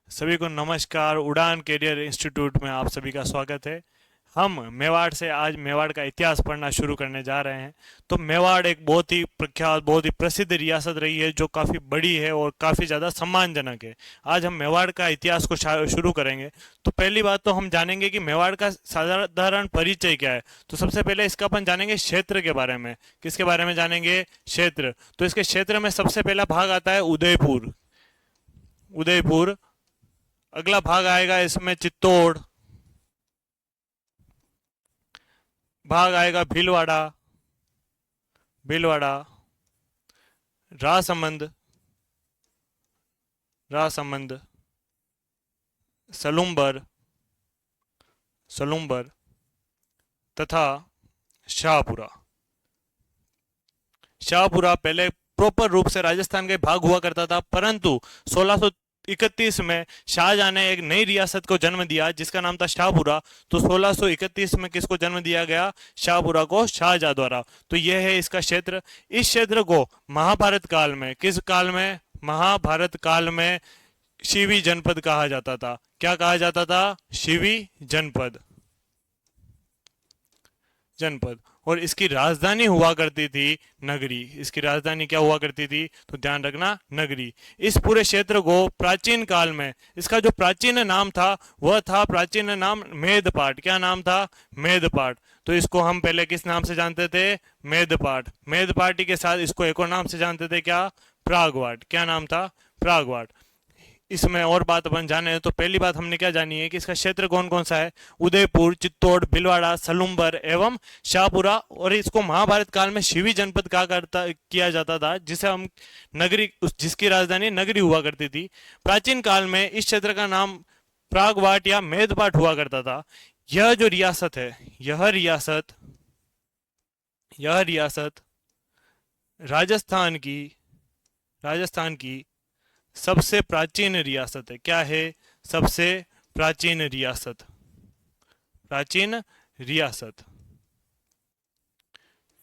सभी को नमस्कार। उड़ान कैरियर इंस्टीट्यूट में आप सभी का स्वागत है। हम मेवाड़ से आज मेवाड़ का इतिहास पढ़ना शुरू करने जा रहे हैं। तो मेवाड़ एक बहुत ही प्रख्यात, बहुत ही प्रसिद्ध रियासत रही है जो काफ़ी बड़ी है और काफ़ी ज़्यादा सम्मानजनक है। आज हम मेवाड़ का इतिहास को शुरू करेंगे। तो पहली बात तो हम जानेंगे कि मेवाड़ का साधारण परिचय क्या है। तो सबसे पहले इसका अपन जानेंगे क्षेत्र के बारे में। किसके बारे में जानेंगे? क्षेत्र। तो इसके क्षेत्र में सबसे पहला भाग आता है उदयपुर। उदयपुर। अगला भाग आएगा इसमें चित्तौड़। भाग आएगा भीलवाड़ा। भीलवाड़ा। राजसमंद। राजसमंद। सलूम्बर। सलूम्बर। तथा शाहपुरा। शाहपुरा पहले प्रॉपर रूप से राजस्थान का भाग हुआ करता था, परंतु 1631 में शाहजहां ने एक नई रियासत को जन्म दिया जिसका नाम था शाहपुरा। तो 1631 में किसको जन्म दिया गया? शाहपुरा को, शाहजहां द्वारा। तो यह है इसका क्षेत्र। इस क्षेत्र को महाभारत काल में, किस काल में? महाभारत काल में शिवी जनपद कहा जाता था। क्या कहा जाता था? शिवी जनपद। जनपद। और इसकी राजधानी हुआ करती थी नगरी। इसकी राजधानी क्या हुआ करती थी? तो ध्यान रखना, नगरी। इस पूरे क्षेत्र को प्राचीन काल में, इसका जो प्राचीन नाम था वह था, प्राचीन नाम मेदपाट। क्या नाम था? मेदपाट। तो इसको हम पहले किस नाम से जानते थे? मेदपाट। मेदपाटी के साथ इसको एक और नाम से जानते थे, क्या? प्रागवाट। क्या नाम था? प्रागवाट। इसमें और बात अपन जाने तो पहली बात हमने क्या जानी है कि इसका क्षेत्र कौन कौन सा है? उदयपुर, चित्तौड़, भीलवाड़ा, सलूम्बर एवं शाहपुरा। और इसको महाभारत काल में शिवी जनपद कहा करता किया जाता था, जिसे हम नगरी, जिसकी राजधानी नगरी हुआ करती थी। प्राचीन काल में इस क्षेत्र का नाम प्रागवाट या मेदपाट हुआ करता था। यह जो रियासत है, यह रियासत राजस्थान की सबसे प्राचीन रियासत है। क्या है? सबसे प्राचीन रियासत। प्राचीन रियासत।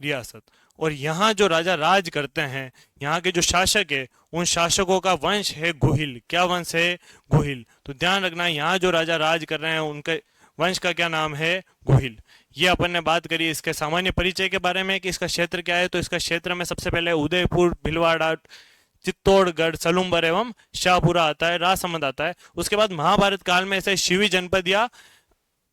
रियासत। और यहाँ जो राजा राज करते हैं, यहाँ के जो शासक है, उन शासकों का वंश है गुहिल। क्या वंश है? गुहिल। तो ध्यान रखना, यहाँ जो राजा राज कर रहे हैं उनके वंश का क्या नाम है? गुहिल। ये अपन ने बात करी इसके सामान्य परिचय के बारे में कि इसका क्षेत्र क्या है। तो इसका क्षेत्र में सबसे पहले उदयपुर, भीलवाड़ा, चित्तौड़गढ़, सलूम्बर एवं शाहपुरा आता है, राजसमंद आता है। उसके बाद महाभारत काल में इसे शिवी जनपद या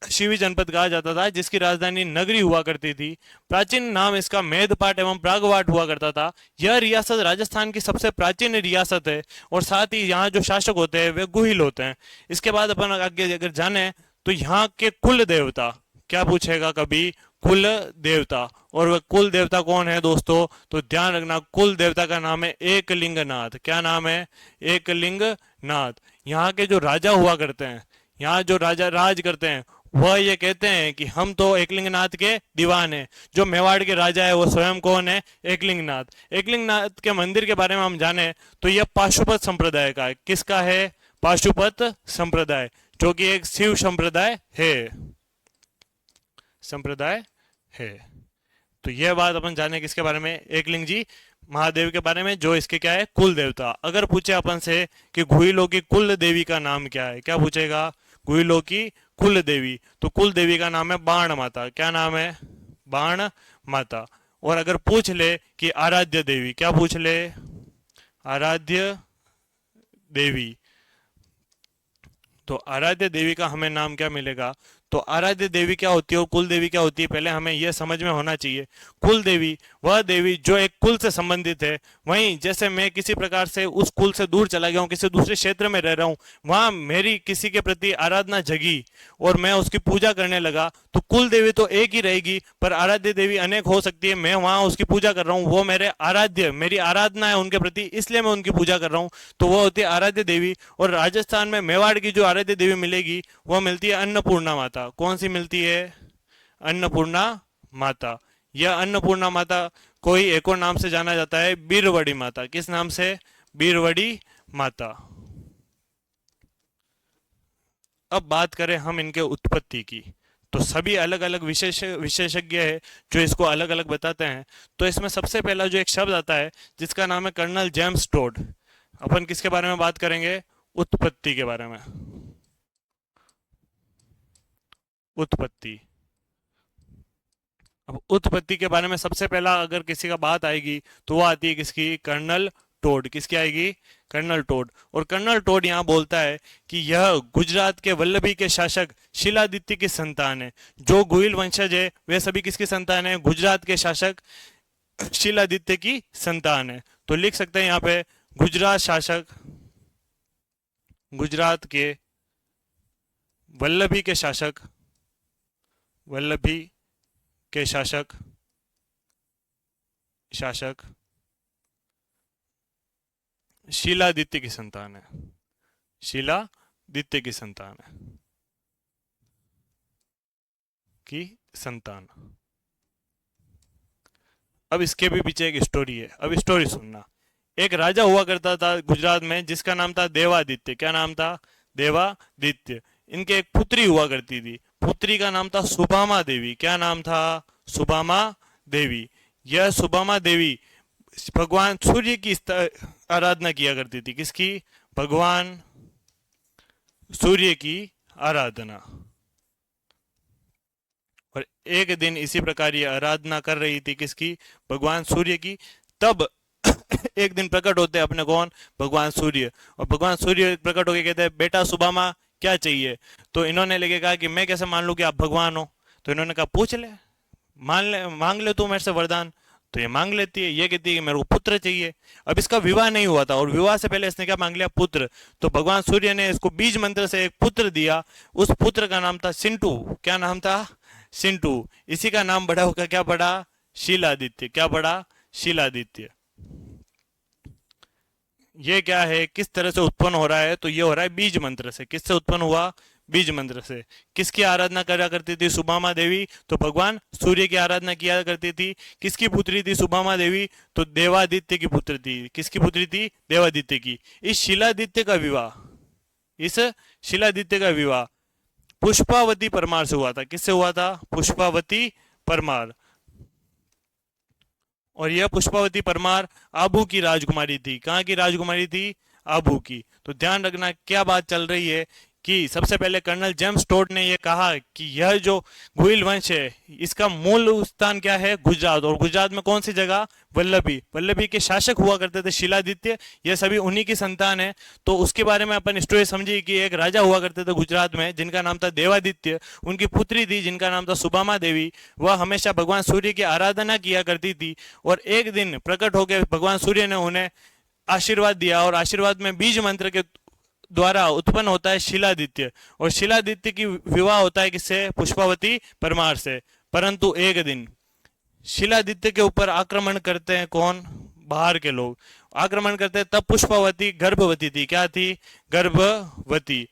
शिवी जनपद कहा जाता था, जिसकी राजधानी नगरी हुआ करती थी। प्राचीन नाम इसका मेदपाट एवं प्रागवाट हुआ करता था। यह रियासत राजस्थान की सबसे प्राचीन रियासत है और साथ ही यहाँ जो शासक होते हैं वे गुहिल होते हैं। इसके बाद अपन आगे अगर जाने तो यहाँ के कुल देवता, क्या पूछेगा कभी? कुल देवता। और वह कुल देवता कौन है दोस्तों? तो ध्यान रखना, कुल देवता का नाम है एकलिंगनाथ। क्या नाम है? एकलिंगनाथ। यहाँ के जो राजा हुआ करते हैं, यहाँ जो राजा राज करते हैं, वह ये कहते हैं कि हम तो एकलिंगनाथ के दीवान हैं। जो मेवाड़ के राजा है वो स्वयं कौन है? एकलिंगनाथ। एकलिंगनाथ के मंदिर के बारे में हम जाने तो यह पाशुपत संप्रदाय का है। किसका है? पाशुपत संप्रदाय, जो कि एक शिव संप्रदाय है। तो यह बात अपन जाने किसके बारे में? एकलिंग जी महादेव के बारे में, जो इसके क्या है? कुल देवता। अगर पूछे अपन से कि गुहिलों की कुल देवी का नाम क्या है, क्या पूछेगा? गुहिलों की कुल देवी। तो कुल देवी का नाम है बाण माता। क्या नाम है? बाण माता। और अगर पूछ ले कि आराध्य देवी, क्या पूछ ले? आराध्य देवी। तो आराध्य देवी का हमें नाम क्या मिलेगा? तो आराध्य देवी क्या होती है और कुल देवी क्या होती है, पहले हमें यह समझ में होना चाहिए। कुल देवी वह देवी जो एक कुल से संबंधित है। वहीं जैसे मैं किसी प्रकार से उस कुल से दूर चला गया हूँ, किसी दूसरे क्षेत्र में रह रहा हूँ, वहां मेरी किसी के प्रति आराधना जगी और मैं उसकी पूजा करने लगा, तो कुल देवी तो एक ही रहेगी, पर आराध्य देवी अनेक हो सकती है। मैं वहां उसकी पूजा कर रहा हूँ, वो मेरे आराध्य, मेरी आराधना है उनके प्रति, इसलिए मैं उनकी पूजा कर रहा हूँ। तो वो होती है आराध्य देवी। और राजस्थान में मेवाड़ की जो आराध्य देवी मिलेगी वह मिलती है अन्नपूर्णा माता। कौन सी मिलती है? अन्नपूर्णा माता। यह अन्नपूर्णा माता को ही एक और नाम से जाना जाता है, बीरवड़ी माता। किस नाम से? बीरवड़ी माता। अब बात करें हम इनके उत्पत्ति की, तो सभी अलग अलग विशेषज्ञ है जो इसको अलग अलग बताते हैं। तो इसमें सबसे पहला जो एक शब्द आता है जिसका नाम है कर्नल जेम्स टोड। अपन किसके बारे में बात करेंगे? उत्पत्ति के बारे में। उत्पत्ति। अब उत्पत्ति के बारे में सबसे पहला अगर किसी का बात आएगी तो वो आती है किसकी? Colonel Tod. किसकी आएगी? Colonel Tod. और कर्नल टोड यहाँ बोलता है कि यह गुजरात के वल्लभी के शासक शिलादित्य की संतान है। जो गुहिल वंशज है वे सभी किसकी संतान है? गुजरात के शासक शिलादित्य की संतान है। तो लिख सकते हैं यहाँ पे गुजरात शासक, गुजरात के वल्लभी के शासक, वल्लभी के शासक शिलादित्य की संतान है। शिलादित्य की संतान है, की संतान। अब इसके भी पीछे एक स्टोरी है। अब स्टोरी सुनना। एक राजा हुआ करता था गुजरात में जिसका नाम था देवादित्य। क्या नाम था? देवादित्य। इनके एक पुत्री हुआ करती थी। पुत्री का नाम था सुभामा देवी। क्या नाम था? सुभामा देवी। यह सुभामा देवी भगवान सूर्य की आराधना किया करती थी। किसकी? भगवान सूर्य की आराधना। और एक दिन इसी प्रकार ये आराधना कर रही थी किसकी? भगवान सूर्य की। तब एक दिन प्रकट होते हैं अपने कौन? भगवान सूर्य। और भगवान सूर्य प्रकट होकर कहते हैं बेटा सुभामा क्या चाहिए? तो इन्होंने लेके कहा कि मैं कैसे मान लूं कि आप भगवान हो? तो इन्होंने कहा पूछ ले, मांग ले तू मेरे से वरदान। तो ये मांग लेती है। ये कहती है कि मेरे को पुत्र चाहिए। अब इसका विवाह नहीं हुआ था और विवाह से पहले इसने क्या मांग लिया? पुत्र। तो भगवान सूर्य ने इसको बीज मंत्र से एक पुत्र दिया। उस पुत्र का नाम था सिंटू। क्या नाम था? सिंटू। इसी का नाम बड़ा होकर क्या पड़ा? शीलादित्य। क्या पड़ा? शीलादित्य। ये क्या है, किस तरह से उत्पन्न हो रहा है? तो ये हो रहा है बीज मंत्र से। किससे उत्पन्न हुआ? बीज मंत्र से। किसकी आराधना करा करती थी? सुभामा देवी। तो भगवान सूर्य की आराधना किया करती थी। किसकी पुत्री थी सुभामा देवी? तो देवादित्य की पुत्र थी। किसकी पुत्री थी? देवादित्य की। इस शिलादित्य का विवाह पुष्पावती परमार से हुआ था। किससे हुआ था? पुष्पावती परमार। और यह पुष्पावती परमार आबू की राजकुमारी थी। कहाँ की राजकुमारी थी? आबू की। तो ध्यान रखना क्या बात चल रही है कि सबसे पहले कर्नल जेम्स टोड ने यह कहा कि यह जो गुहिल वंश है इसका मूल स्थान क्या है? गुजरात। और गुजरात में कौन सी जगह? वल्लभी। वल्लभी के शासक हुआ करते थे शिलादित्य। यह सभी उन्हीं की संतान है। तो उसके बारे में अपन स्टोरी समझी कि एक राजा हुआ करते थे गुजरात में जिनका नाम था देवादित्य। उनकी पुत्री थी जिनका नाम था सुभामा देवी। वह हमेशा भगवान सूर्य की आराधना किया करती थी। और एक दिन प्रकट होकर भगवान सूर्य ने उन्हें आशीर्वाद दिया। और आशीर्वाद में बीज मंत्र के द्वारा उत्पन्न होता है शिलादित्य। और शिलादित्य की विवाह होता है किससे? पुष्पावती परमार से। परंतु एक दिन शिलादित्य के ऊपर आक्रमण करते हैं कौन? बाहर के लोग आक्रमण करते हैं। तब पुष्पावती गर्भवती थी। क्या थी? गर्भवती।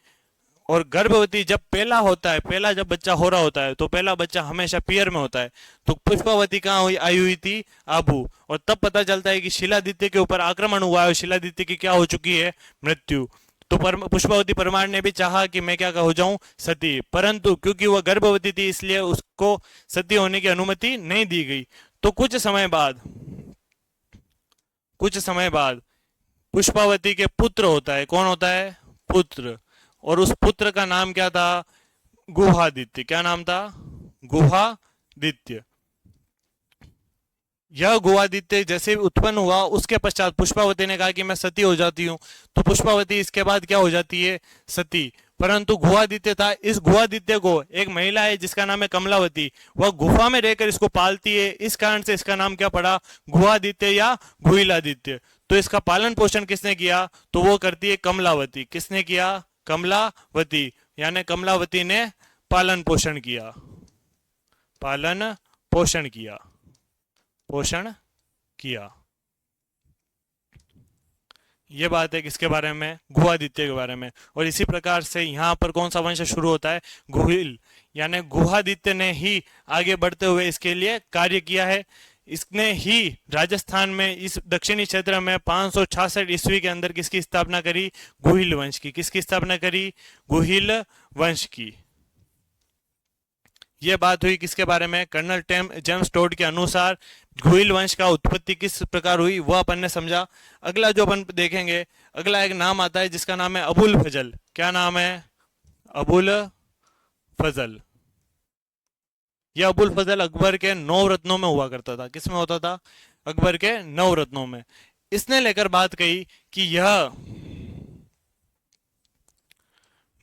और गर्भवती जब पहला होता है, पहला जब बच्चा हो रहा होता है तो पहला बच्चा हमेशा पियर में होता है। तो पुष्पावती कहाँ आई हुई थी? आबू। और तब पता चलता है कि शिलादित्य के ऊपर आक्रमण हुआ है और शिलादित्य की क्या हो चुकी है? मृत्यु। तो पुष्पावती परमार ने भी चाहा कि मैं क्या हो जाऊं? सती। परंतु क्योंकि वह गर्भवती थी इसलिए उसको सती होने की अनुमति नहीं दी गई। तो कुछ समय बाद पुष्पावती के पुत्र होता है। कौन होता है? पुत्र। और उस पुत्र का नाम क्या था? गुहादित्य। क्या नाम था? गुहादित्य। यह गुहादित्य जैसे उत्पन्न हुआ उसके पश्चात पुष्पावती ने कहा कि मैं सती हो जाती हूँ। तो पुष्पावती इसके बाद क्या हो जाती है? सती। परंतु गुहादित्य था, इस गुहादित्य को एक महिला है जिसका नाम है कमलावती, वह गुफा में रहकर इसको पालती है। इस कारण से इसका नाम क्या पड़ा? गुहादित्य या गुहिलादित्य। तो इसका पालन पोषण किसने किया? तो वो करती है कमलावती। किसने किया? कमलावती। यानी कमलावती ने पालन पोषण किया। पालन पोषण किया। पोषण किया। ये बात है किसके बारे में? गुहादित्य के बारे में। और इसी प्रकार से यहाँ पर कौन सा वंश शुरू होता है? गुहिल। यानी गुहादित्य ने ही आगे बढ़ते हुए इसके लिए कार्य किया है। इसने ही राजस्थान में इस दक्षिणी क्षेत्र में 566 ईस्वी के अंदर किसकी स्थापना करी? गुहिल वंश की। किसकी स्थापना करी? गुहिल वंश की। ये बात हुई किसके बारे में? कर्नल जेम्स टोड के अनुसार घुइल वंश का उत्पत्ति किस प्रकार हुई वह अपन ने समझा। अगला जो अपन देखेंगे, अगला एक नाम आता है जिसका नाम है अबुल फजल। क्या नाम है? अबुल फजल। यह अबुल फजल अकबर के 9 रत्नों में हुआ करता था। किस में होता था? अकबर के 9 रत्नों में। इसने लेकर बात कही कि यह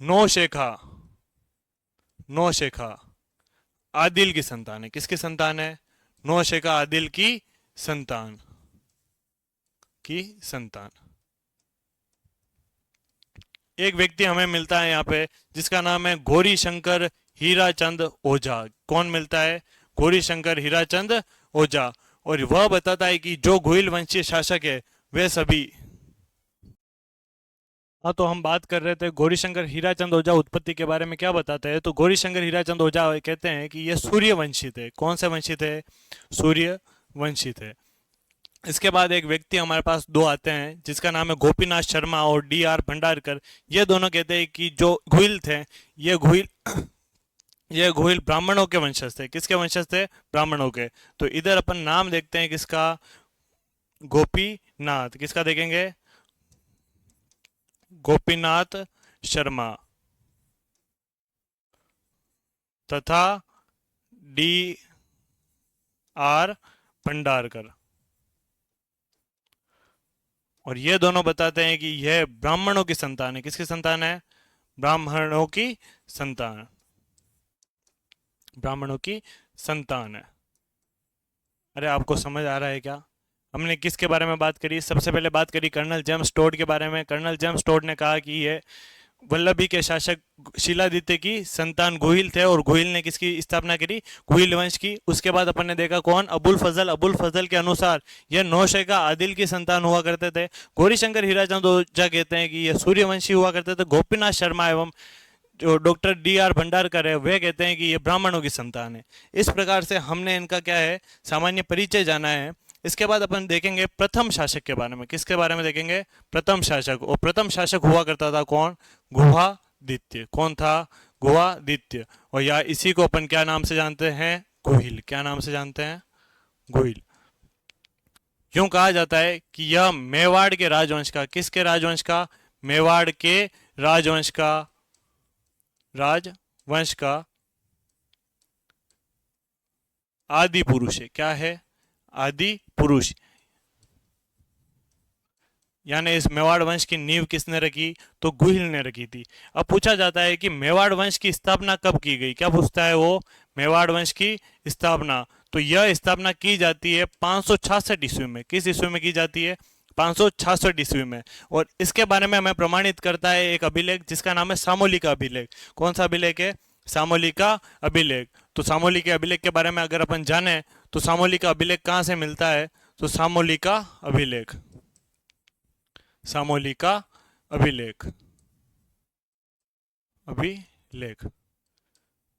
नौशेखा नौशेखा आदिल की संतान है। किसकी संतान है? नौशेखा आदिल की संतान। एक व्यक्ति हमें मिलता है यहाँ पे जिसका नाम है गौरी शंकर हीराचंद ओझा। कौन मिलता है? गौरी शंकर हीराचंद ओझा। और वह बताता है कि जो घुइल वंशीय शासक है वे सभी। हाँ, तो हम बात कर रहे थे गौरीशंकर हीराचंद ओझा उत्पत्ति के बारे में क्या बताते हैं। तो गौरीशंकर हीराचंद ओझा कहते हैं कि ये सूर्यवंशी थे। कौन से वंशी थे? सूर्यवंशी थे। इसके बाद एक व्यक्ति हमारे पास दो आते हैं जिसका नाम है गोपीनाथ शर्मा और D.R. भंडारकर। ये दोनों कहते हैं कि जो घुइल थे ये घुइल ये घुइल ब्राह्मणों के वंशज थे। किसके वंशज थे? ब्राह्मणों के। तो इधर अपन नाम देखते हैं किसका? गोपीनाथ। किसका देखेंगे? गोपीनाथ शर्मा तथा D.R. भंडारकर। और ये दोनों बताते हैं कि यह ब्राह्मणों की संतान है। किसकी संतान है? ब्राह्मणों की संतान। ब्राह्मणों की संतान है। अरे आपको समझ आ रहा है क्या? हमने किसके बारे में बात करी? सबसे पहले बात करी कर्नल जेम्स टोड के बारे में। कर्नल जेम्स टोड ने कहा कि ये वल्लभी के शासक शिलादित्य की संतान गुहिल थे और गुहिल ने किसकी स्थापना करी? गुहिल वंश की। उसके बाद अपन ने देखा कौन? अबुल फजल। अबुल फजल के अनुसार यह नौशेखा आदिल की संतान हुआ करते थे। गौरीशंकर हीराचंद ओझा कहते हैं कि यह सूर्यवंशी हुआ करते थे। गोपीनाथ शर्मा एवं जो डॉक्टर D.R. भंडारकर है वे कहते हैं कि ये ब्राह्मणों की संतान है। इस प्रकार से हमने इनका क्या है सामान्य परिचय जाना है। इसके बाद अपन देखेंगे प्रथम शासक के बारे में। किसके बारे में देखेंगे? प्रथम शासक। और प्रथम शासक हुआ करता था कौन? गुहादित्य। कौन था? गुहादित्य। और या इसी को अपन क्या नाम से जानते हैं? गुहिल। क्या नाम से जानते हैं? गुहिल। यूं कहा जाता है कि यह मेवाड़ के राजवंश का, किसके राजवंश का? मेवाड़ के राजवंश का आदि पुरुष है। क्या है? आदि पुरुष। यानी इस मेवाड़ वंश की नींव किसने रखी? तो गुहिल ने रखी थी। अब पूछा जाता है कि मेवाड़ वंश की स्थापना कब की गई? क्या पूछता है वो? मेवाड़ वंश की स्थापना। तो यह स्थापना की जाती है 566 ईस्वी में। किस ईस्वी में की जाती है? 566 ईस्वी में। और इसके बारे में हमें प्रमाणित करता है एक अभिलेख जिसका नाम है सामोली का अभिलेख। कौन सा अभिलेख है? सामोली का अभिलेख। तो सामोली के अभिलेख के बारे में अगर अपन जाने तो सामोली का अभिलेख कहाँ से मिलता है? तो सामोली का अभिलेख, सामोली का अभिलेख, अभिलेख।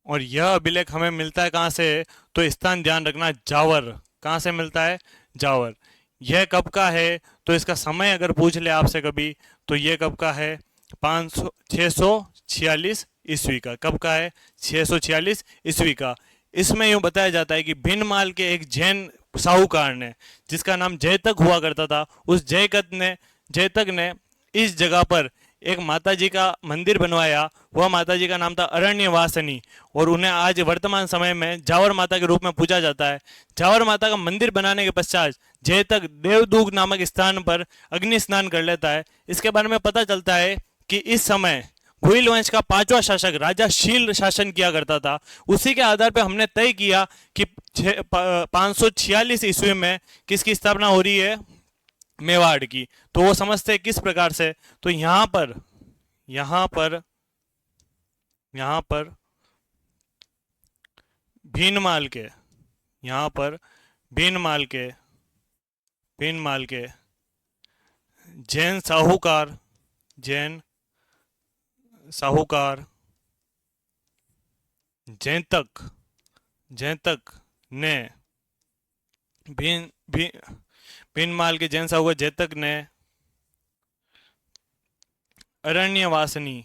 और यह अभिलेख हमें मिलता है कहाँ से? तो स्थान ध्यान रखना, जावर। कहाँ से मिलता है? जावर। यह कब का है? तो इसका समय अगर पूछ ले आपसे कभी तो यह कब का है? 646 ईस्वी का। कब का है? 646 ईस्वी का। इसमें यूं बताया जाता है कि भिनमाल के एक जैन साहूकार ने जिसका नाम जयतक हुआ करता था, उस जयतक ने इस जगह पर एक माताजी का मंदिर बनवाया। वह माताजी का नाम था अरण्यवासिनी और उन्हें आज वर्तमान समय में जावर माता के रूप में पूजा जाता है। जावर माता का मंदिर बनाने के पश्चात जयतक देवदूग नामक स्थान पर अग्नि स्नान कर लेता है। इसके बारे में पता चलता है कि इस समय घुइल वंश का 5वां शासक राजा शील शासन किया करता था। उसी के आधार पर हमने तय किया कि 546 ईस्वी में किसकी स्थापना हो रही है? मेवाड़ की। तो वो समझते हैं किस प्रकार से? तो यहां पर भीनमाल के यहां पर भीनमाल के भीनमाल के जैन साहूकार जैतक ने भीन भीनमाल के जैन साहूकार जैतक ने अरण्यवासिनी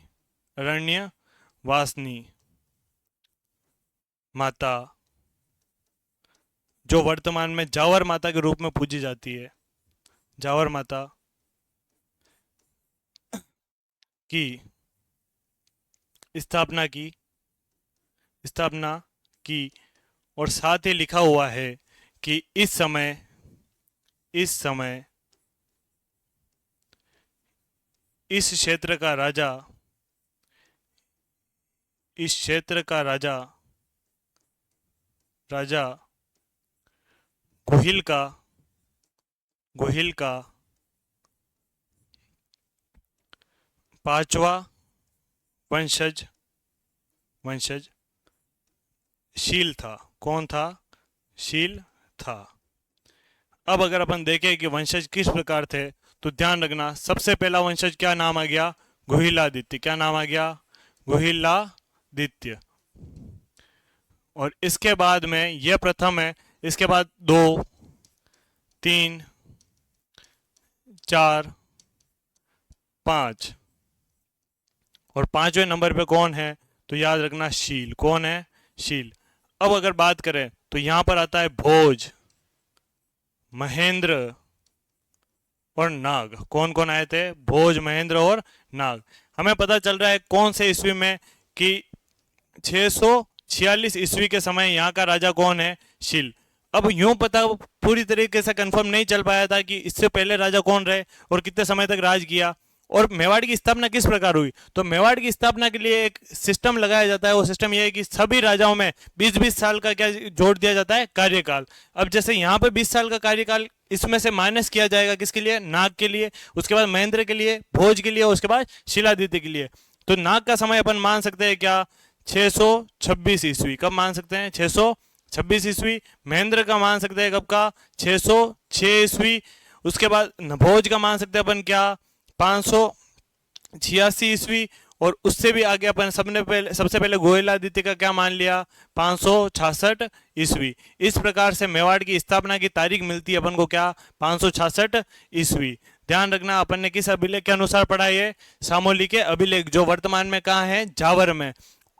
माता, जो वर्तमान में जावर माता के रूप में पूजी जाती है, जावर माता की स्थापना की, स्थापना की। और साथ ही लिखा हुआ है कि इस समय इस क्षेत्र का राजा, इस क्षेत्र का राजा राजा गुहिल का, गुहिल का पांचवा वंशज वंशज शील था। कौन था? शील था। अब अगर अपन देखें कि वंशज किस प्रकार थे, तो ध्यान रखना, सबसे पहला वंशज क्या नाम आ गया? गुहिलादित्य। क्या नाम आ गया? गुहिलादित्य। और इसके बाद में यह प्रथम है, इसके बाद 2, 3, 4, 5, और 5वें नंबर पे कौन है? तो याद रखना शील। कौन है? शील। अब अगर बात करें तो यहां पर आता है भोज, महेंद्र और नाग। कौन कौन आए थे? भोज, महेंद्र और नाग। हमें पता चल रहा है कौन से ईस्वी में कि 646 ईस्वी के समय यहाँ का राजा कौन है? शील। अब यूं पता पूरी तरीके से कंफर्म नहीं चल पाया था कि इससे पहले राजा कौन रहे और कितने समय तक राज किया और मेवाड़ की स्थापना किस प्रकार हुई। तो मेवाड़ की स्थापना के लिए एक सिस्टम लगाया जाता है। वो सिस्टम यह है कि सभी राजाओं में 20-20 साल का क्या जोड़ दिया जाता है? कार्यकाल। अब जैसे यहाँ पे 20 साल का कार्यकाल इसमें से माइनस किया जाएगा, किसके लिए? नाग के लिए, उसके बाद महेंद्र के लिए, भोज के लिए, उसके बाद शिलादित्य के लिए। तो नाग का समय अपन मान सकते हैं क्या? 626 ईस्वी। कब मान सकते हैं? 626 ईस्वी। महेंद्र का मान सकते हैं कब का? 606 ईस्वी। उसके बाद भोज का मान सकते हैं अपन क्या? 586 ईस्वी। और उससे भी आगे अपन सबसे पहले गोहिलादित्य का क्या मान लिया? 566 ईस्वी। इस प्रकार से मेवाड़ की स्थापना की तारीख मिलती है अपन को क्या? 566 ईस्वी। ध्यान रखना, अपन ने किस अभिलेख के अनुसार पढ़ा? ये सामोली के अभिलेख, जो वर्तमान में कहाँ है? जावर में।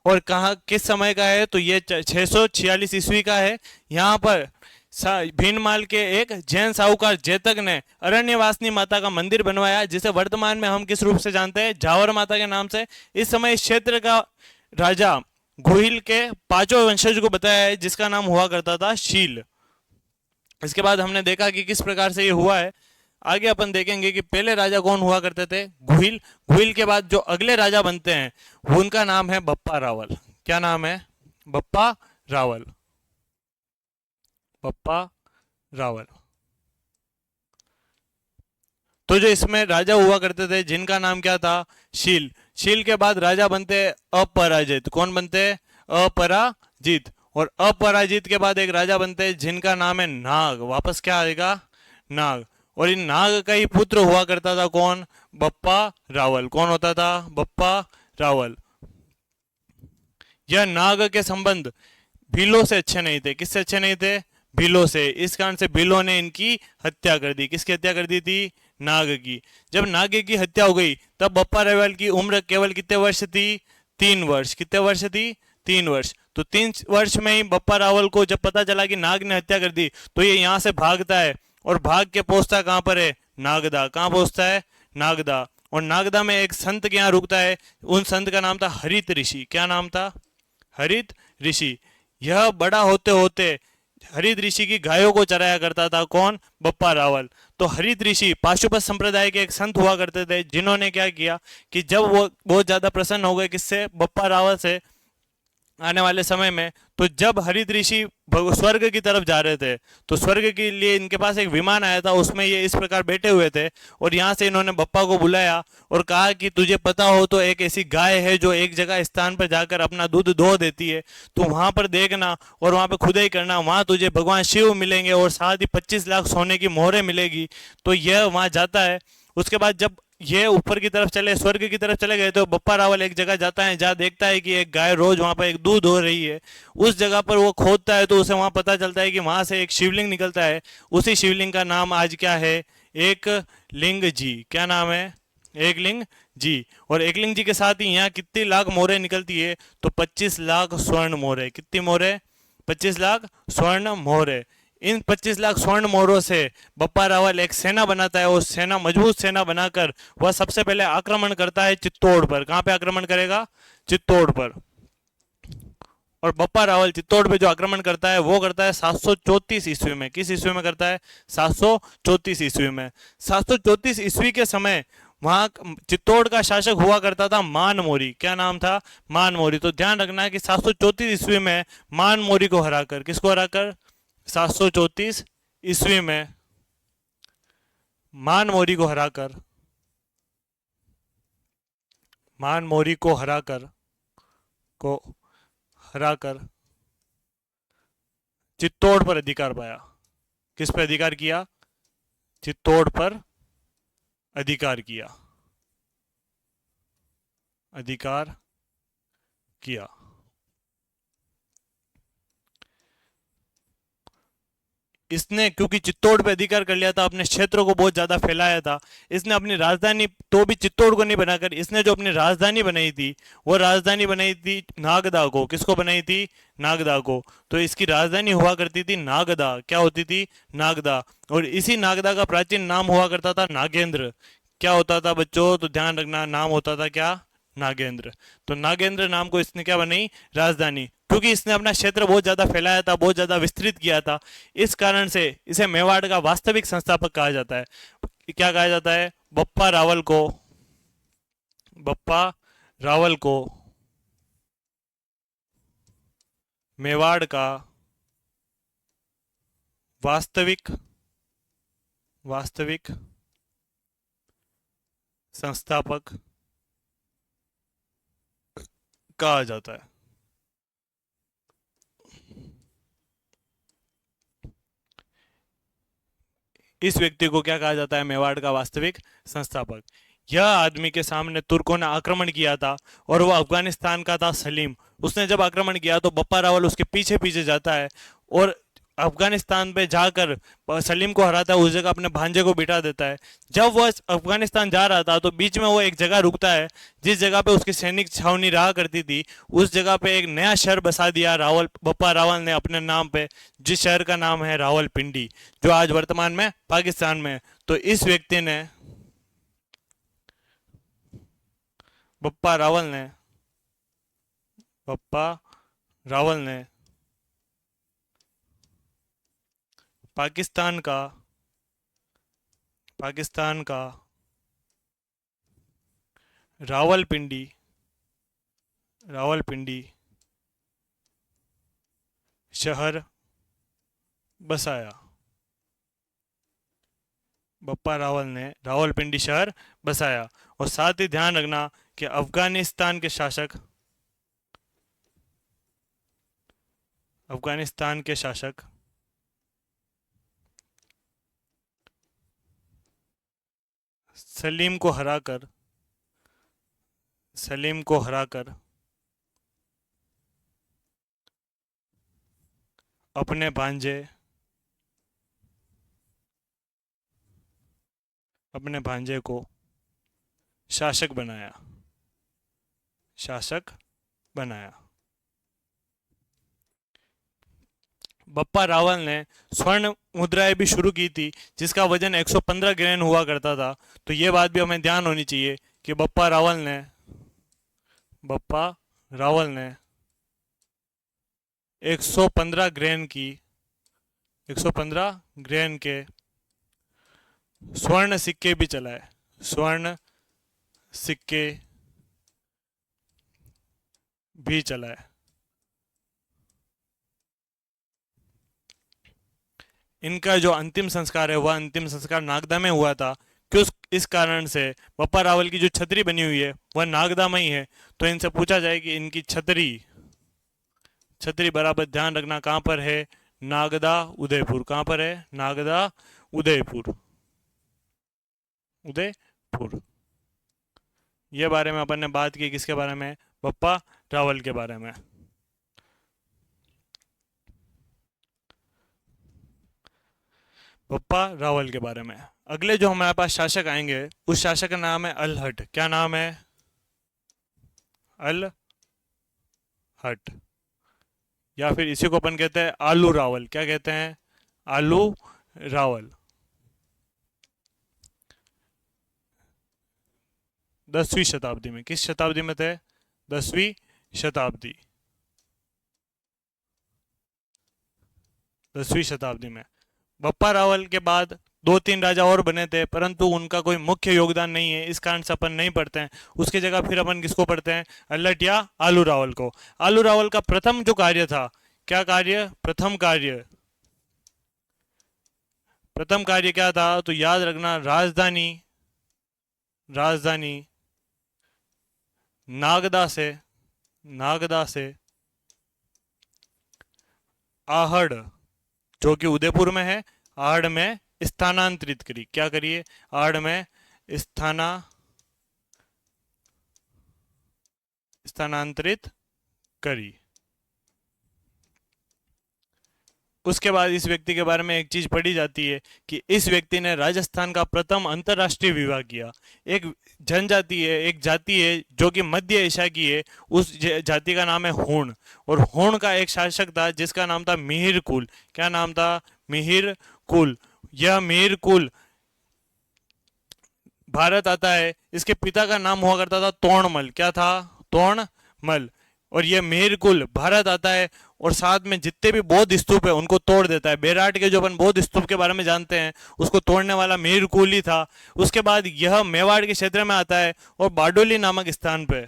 और कहाँ किस समय का है? तो ये 646 ईस्वी का है। यहाँ पर भीनमाल के एक जैन साहूकार जेतक ने अरण्यवासिनी माता का मंदिर बनवाया, जिसे वर्तमान में हम किस रूप से जानते हैं? जावर माता के नाम से। इस समय इस क्षेत्र का राजा गोहिल के 5वें वंशज को बताया है, जिसका नाम हुआ करता था शील। इसके बाद हमने देखा कि किस प्रकार से ये हुआ है। आगे अपन देखेंगे कि पहले राजा कौन हुआ करते थे? गुहिल। गुहिल के बाद जो अगले राजा बनते हैं उनका नाम है बप्पा रावल। क्या नाम है? बप्पा रावल। बप्पा रावल। तो जो इसमें राजा हुआ करते थे जिनका नाम क्या था? शील। शील के बाद राजा बनते अपराजित। कौन बनते? अपराजित। और अपराजित के बाद एक राजा बनते जिनका नाम है नाग। वापस क्या आएगा? नाग। और इन नाग का ही पुत्र हुआ करता था कौन? बप्पा रावल। कौन होता था? बप्पा रावल। यह नाग के संबंध भीलों से अच्छे नहीं थे। किससे अच्छे नहीं थे? भीलों से। इस कारण से भीलों ने इनकी हत्या कर दी। किसकी हत्या कर दी थी? नाग की। जब नाग की हत्या हो गई तब बप्पा रावल की उम्र केवल कितने वर्ष थी? 3 वर्ष। कितने वर्ष थी? 3 वर्ष। तो 3 वर्ष में ही बप्पा रावल को जब पता चला कि नाग ने हत्या कर दी तो ये यहाँ से भागता है और भाग के पहुंचता कहां पर है? नागदा। कहां पहुंचता है? नागदा। और नागदा में एक संत के यहाँ रुकता है। उन संत का नाम था हरित ऋषि। क्या नाम था? हरित ऋषि। यह बड़ा होते होते हरित ऋषि की गायों को चराया करता था। कौन? बप्पा रावल। तो हरित ऋषि पाशुपत संप्रदाय के एक संत हुआ करते थे, जिन्होंने क्या किया कि जब वो बहुत ज्यादा प्रसन्न हो गए किससे? बप्पा रावल से आने वाले समय में, तो जब हरित ऋषि स्वर्ग की तरफ जा रहे थे तो स्वर्ग के लिए इनके पास एक विमान आया था, उसमें ये इस प्रकार बैठे हुए थे और यहाँ से इन्होंने बप्पा को बुलाया और कहा कि तुझे पता हो तो एक ऐसी गाय है जो एक जगह स्थान पर जाकर अपना दूध दो देती है, तो वहां पर देखना और वहां पर खुदाई करना, वहां तुझे भगवान शिव मिलेंगे और साथ ही 25 लाख सोने की मोहरें मिलेगी। तो यह वहां जाता है। उसके बाद जब ये ऊपर की तरफ चले, स्वर्ग की तरफ चले गए, तो बप्पा रावल एक जगह जाता है जहाँ देखता है कि एक गाय रोज वहां पर एक दूध हो रही है। उस जगह पर वो खोदता है तो उसे वहां पता चलता है कि वहां से एक शिवलिंग निकलता है। उसी शिवलिंग का नाम आज क्या है? एक लिंग जी। क्या नाम है? एकलिंग जी। और एकलिंग जी के साथ ही यहाँ कितनी लाख मोहरें निकलती है, तो 25 लाख स्वर्ण मोहरें। कितनी मोहरें? 25 लाख स्वर्ण मोहरें। इन 25 लाख स्वर्ण मोहरों से बप्पा रावल एक सेना बनाता है, और सेना मजबूत सेना बनाकर वह सबसे पहले आक्रमण करता है चित्तौड़ पर। कहां पे आक्रमण करेगा? चित्तौड़ पर। और बप्पा रावल चित्तौड़ पे जो आक्रमण करता है वो करता है 734 ईस्वी में। किस ईस्वी में करता है? 734 ईस्वी में। 734 ईस्वी के समय वहां चित्तौड़ का शासक हुआ करता था मानमोरी। क्या नाम था? मानमोरी। तो ध्यान रखना है कि 734 ईस्वी में मानमोरी को हराकर, किसको हराकर? 734 ईस्वी में मानमोरी को हराकर, मानमोरी को हराकर, को हराकर चित्तौड़ पर अधिकार पाया। किस पर अधिकार किया? चित्तौड़ पर अधिकार किया, अधिकार किया। इसने क्योंकि चित्तौड़ पे अधिकार कर लिया था, अपने क्षेत्रों को बहुत ज्यादा फैलाया था, इसने अपनी राजधानी तो भी चित्तौड़ को नहीं बनाकर इसने जो अपनी राजधानी बनाई थी, वो राजधानी बनाई थी नागदा को। किसको बनाई थी? नागदा को। तो इसकी राजधानी हुआ करती थी नागदा। क्या होती थी? नागदा। और इसी नागदा का प्राचीन नाम हुआ करता था नागेंद्र। क्या होता था बच्चों? तो ध्यान रखना, नाम होता था क्या? नागेंद्र। तो नागेंद्र नाम को इसने क्या बनाई? राजधानी। क्योंकि इसने अपना क्षेत्र बहुत ज्यादा फैलाया था, बहुत ज्यादा विस्तृत किया था, इस कारण से इसे मेवाड़ का वास्तविक संस्थापक कहा जाता है। क्या कहा जाता है? बप्पा रावल को, बप्पा रावल को मेवाड़ का वास्तविक, वास्तविक संस्थापक कहा जाता है। इस व्यक्ति को क्या कहा जाता है? मेवाड़ का वास्तविक संस्थापक। यह आदमी के सामने तुर्कों ने आक्रमण किया था, और वह अफगानिस्तान का था सलीम। उसने जब आक्रमण किया तो बप्पा रावल उसके पीछे पीछे जाता है, और अफगानिस्तान पे जाकर सलीम को हराता है। उस जगह अपने भांजे को बिठा देता है। जब वह अफगानिस्तान जा रहा था तो बीच में वो एक जगह रुकता है, जिस जगह पे उसकी सैनिक छावनी रहा करती थी। उस जगह पे एक नया शहर बसा दिया रावल, बप्पा रावल ने अपने नाम पे, जिस शहर का नाम है रावलपिंडी, जो आज वर्तमान में पाकिस्तान में है। तो इस व्यक्ति ने, बप्पा रावल ने, बप्पा रावल ने पाकिस्तान का, पाकिस्तान का रावलपिंडी, रावलपिंडी शहर बसाया। बप्पा रावल ने रावलपिंडी शहर बसाया। और साथ ही ध्यान रखना कि अफगानिस्तान के शासक, अफगानिस्तान के शासक सलीम को हराकर, सलीम को हराकर अपने भांजे, अपने भांजे को शासक बनाया, शासक बनाया। बप्पा रावल ने स्वर्ण मुद्राएं भी शुरू की थी, जिसका वजन 115 ग्रेन हुआ करता था। तो ये बात भी हमें ध्यान होनी चाहिए कि बप्पा रावल ने, बप्पा रावल ने 115 ग्रेन की, 115 ग्रेन के स्वर्ण सिक्के भी चलाए, स्वर्ण सिक्के भी चलाए। इनका जो अंतिम संस्कार है वह अंतिम संस्कार नागदा में हुआ था। क्यों? इस कारण से बप्पा रावल की जो छतरी बनी हुई है वह नागदा में ही है। तो इनसे पूछा जाए कि इनकी छतरी, छतरी बराबर ध्यान रखना कहां पर है? नागदा उदयपुर। कहां पर है? नागदा उदयपुर, उदयपुर। ये बारे में अपन ने बात की, किसके बारे में? बप्पा रावल के बारे में। बप्पा रावल के बारे में। अगले जो हमारे पास शासक आएंगे उस शासक का नाम है अलहट। क्या नाम है? अलहट। या फिर इसी को अपन कहते हैं आलू रावल। क्या कहते हैं? आलू रावल। 10वीं शताब्दी में। किस शताब्दी में थे? 10वीं शताब्दी। 10वीं शताब्दी में। बप्पा रावल के बाद दो तीन राजा और बने थे, परंतु उनका कोई मुख्य योगदान नहीं है, इस कारण से अपन नहीं पढ़ते हैं। उसकी जगह फिर अपन किसको पढ़ते हैं? अल्लट या आलू रावल को। आलू रावल का प्रथम जो कार्य था, क्या कार्य? प्रथम कार्य क्या था? तो याद रखना, राजधानी राजधानी नागदा से आहड़, जो कि उदयपुर में है, आहड़ में स्थानांतरित करी। क्या करिए? आहड़ में स्थानांतरित करी। उसके बाद इस व्यक्ति के बारे में एक चीज पढ़ी जाती है कि इस व्यक्ति ने राजस्थान का प्रथम अंतरराष्ट्रीय विवाह किया। एक जनजाति है, एक जाति है जो कि मध्य एशिया की है, उस जाति का नाम है हूण। और हूण का एक शासक था जिसका नाम था मिहिर कुल। क्या नाम था? मिहिर कुल। यह मिहिर कुल भारत आता है। इसके पिता का नाम हुआ करता था तोड़मल। क्या था? तोड़मल। और यह मिहिर कुल भारत आता है और साथ में जितने भी बौद्ध स्तूप है उनको तोड़ देता है। बेराट के जो अपन बौद्ध स्तूप के बारे में जानते हैं, उसको तोड़ने वाला मिहिर कुल ही था। उसके बाद यह मेवाड़ के क्षेत्र में आता है और बारडोली नामक स्थान पे,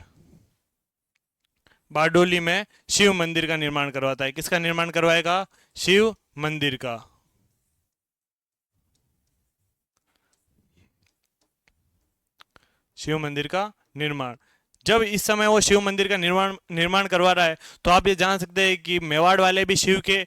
बारडोली में शिव मंदिर का निर्माण करवाता है। किसका निर्माण करवाएगा? शिव मंदिर का। शिव मंदिर का निर्माण। जब इस समय वो शिव मंदिर का निर्माण करवा रहा है, तो आप ये जान सकते हैं कि मेवाड़ वाले भी शिव के